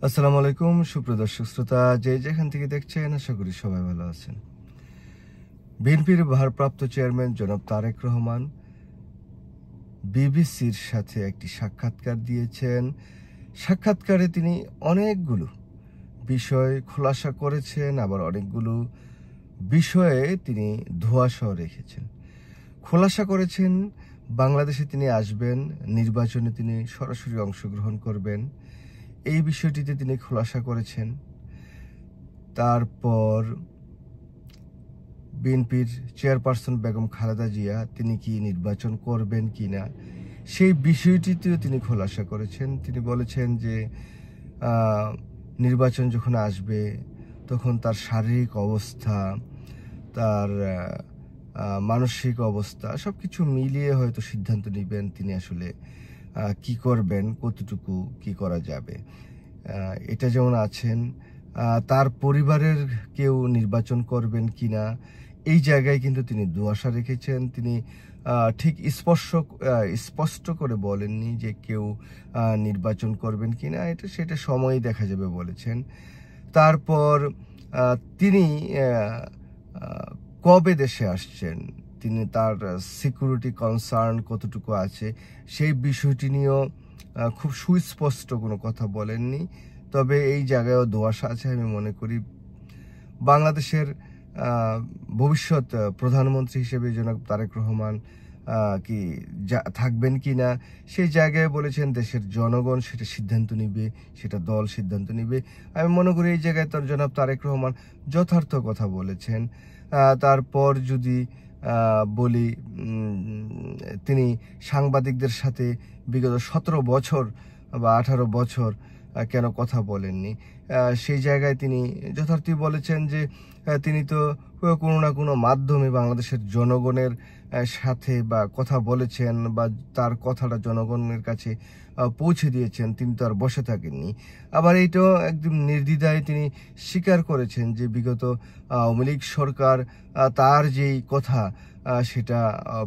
আসসালামু আলাইকুম সুপ্রিয় দর্শক শ্রোতা, যে যেখান থেকে দেখছেন আশা করি সবাই ভালো আছেন। বিএনপির ভারপ্রাপ্ত চেয়ারম্যান জনাব তারেক রহমান বিবিসির সাথে একটি সাক্ষাৎকার দিয়েছেন। সাক্ষাৎকারে তিনি অনেকগুলো বিষয় খোলাসা করেছেন, আবার অনেকগুলো বিষয়ে তিনি ধোঁয়াশা রেখেছেন। খোলাসা করেছেন বাংলাদেশে তিনি আসবেন, নির্বাচনে তিনি সরাসরি অংশগ্রহণ করবেন, এই বিষয়টিতে তিনি খোলাসা করেছেন। তারপর বিএনপির চেয়ারপারসন বেগম খালেদা জিয়া তিনি কি নির্বাচন করবেন কিনা সেই বিষয়টিতেও তিনি খোলাসা করেছেন। তিনি বলেছেন যে নির্বাচন যখন আসবে তখন তার শারীরিক অবস্থা, তার মানসিক অবস্থা সবকিছু মিলিয়ে হয়তো সিদ্ধান্ত নেবেন তিনি আসলে কি করবেন, কতটুকু কি করা যাবে। এটা যেমন আছেন, তার পরিবারের কেউ নির্বাচন করবেন কিনা এই জায়গায় কিন্তু তিনি ধোঁয়াশা রেখেছেন। তিনি ঠিক স্পষ্ট করে বলেননি যে কেউ নির্বাচন করবেন কিনা, সেটা সময়ই দেখা যাবে বলেছেন। তারপর তিনি কবে দেশে আসছেন, তিনি তার সিকিউরিটি কনসার্ন কতটুকু আছে সেই বিষয়টি নিয়েও খুব সুস্পষ্ট কোনো কথা বলেননি। তবে এই জায়গায়ও ধোঁয়াশা আছে। আমি মনে করি বাংলাদেশের ভবিষ্যৎ প্রধানমন্ত্রী হিসেবে জনাব তারেক রহমান কি থাকবেন কিনা সেই জায়গায় বলেছেন দেশের জনগণ সেটা সিদ্ধান্ত নিবে, সেটা দল সিদ্ধান্ত নিবে। আমি মনে করি এই জায়গায় তার জনাব তারেক রহমান যথার্থ কথা বলেছেন। তারপর যদি বলি, তিনি সাংবাদিকদের সাথে বিগত 17 বছর বা 18 বছর কেন কথা বলেননি, সেই জায়গায় তিনি যথার্থই বলেছেন যে তিনি তো কোনো না কোনো মাধ্যমে বাংলাদেশের জনগণের সাথে বা কথা বলেছেন বা তার কথাটা জনগণের কাছে পৌঁছে দিয়েছেন, তিনি তো আর বসে থাকেননি। আবার এইটাও একদম নির্দ্বিধায় তিনি স্বীকার করেছেন যে বিগত আওয়ামী লীগ সরকার তার যেই কথা সেটা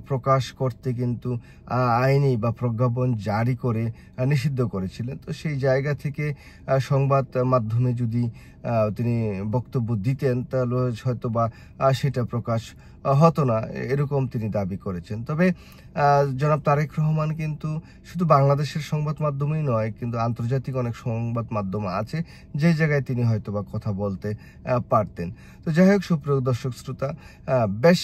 প্রকাশ করতে কিন্তু আইনি বা প্রজ্ঞাপন জারি করে নিষিদ্ধ করেছিলেন। তো সেই জায়গা থেকে সংবাদ মাধ্যমে যদি তিনি বক্তব্য দিতেন তাহলে হয়তো বা সেটা প্রকাশ হতো না, এরকম তিনি দাবি করেছেন। তবে জনাব তারেক রহমান কিন্তু শুধু বাংলাদেশের সংবাদ মাধ্যমেই নয়, কিন্তু আন্তর্জাতিক অনেক সংবাদ মাধ্যম আছে যে জায়গায় তিনি হয়তো বা কথা বলতে পারতেন। তো যাই হোক সুপ্রিয় দর্শক শ্রোতা, বেশ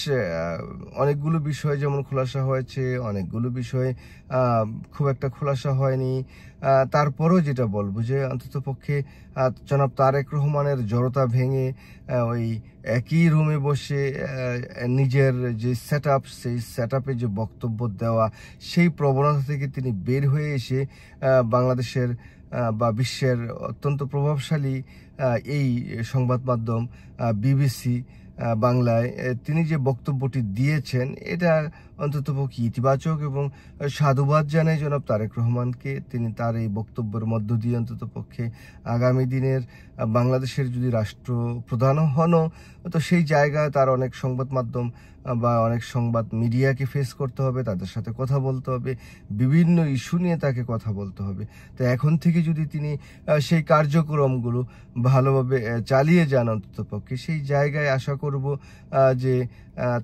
অনেকগুলো বিষয় যেমন খোলাসা হয়েছে, অনেকগুলো বিষয় খুব একটা খোলাসা হয়নি। তারপরেও যেটা বলবো যে অন্ততপক্ষে জনাব তারেক রহমানের জড়তা ভেঙে ওই একই রুমে বসে নিজের যে সেই সেট আপে যে বক্তব্য দেওয়া, সেই প্রবণতা থেকে তিনি বের হয়ে এসে বাংলাদেশের বা বিশ্বের অত্যন্ত প্রভাবশালী এই সংবাদ মাধ্যম বিবিসি বাংলায় তিনি যে বক্তব্যটি দিয়েছেন এটা অন্ততপক্ষে ইতিবাচক, এবং সাধুবাদ জানাই জনাব তারেক রহমানকে। তিনি তার এই বক্তব্যের মধ্য দিয়ে অন্ততপক্ষে আগামী দিনের বাংলাদেশের যদি রাষ্ট্রপ্রধানও হনও তো সেই জায়গায় তার অনেক সংবাদ মাধ্যম বা অনেক সংবাদ মিডিয়াকে ফেস করতে হবে, তাদের সাথে কথা বলতে হবে, বিভিন্ন ইস্যু নিয়ে তাকে কথা বলতে হবে। তো এখন থেকে যদি তিনি সেই কার্যক্রমগুলো ভালোভাবে চালিয়ে যান অন্ততপক্ষে, সেই জায়গায় আশা করব যে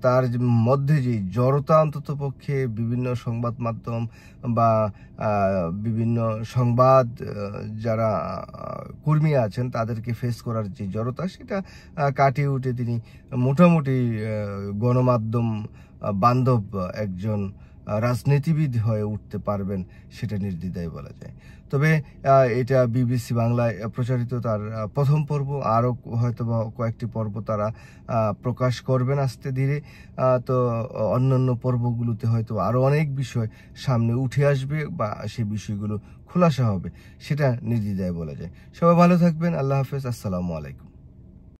তার মধ্যে যে জড়তা অন্ততপক্ষে বিভিন্ন সংবাদ মাধ্যম বা বিভিন্ন সংবাদ যারা কর্মী আছেন তাদেরকে ফেস করার যে জড়তা সেটা কাটিয়ে উঠে তিনি মোটামুটি গণমাধ্যম বান্ধব একজন রাজনীতিবিদ হয়ে উঠতে পারবেন, সেটা নির্দ্বিধায় বলা যায়। তবে এটা বিবিসি বাংলায় প্রচারিত তার প্রথম পর্ব, আরও হয়তো বা কয়েকটি পর্ব তারা প্রকাশ করবেন আস্তে ধীরে। তো অন্যান্য পর্বগুলোতে হয়তো আরও অনেক বিষয় সামনে উঠে আসবে বা সেই বিষয়গুলো খোলাসা হবে, সেটা নির্দ্বিধায় বলা যায়। সবাই ভালো থাকবেন, আল্লাহ হাফেজ, আসসালামু আলাইকুম।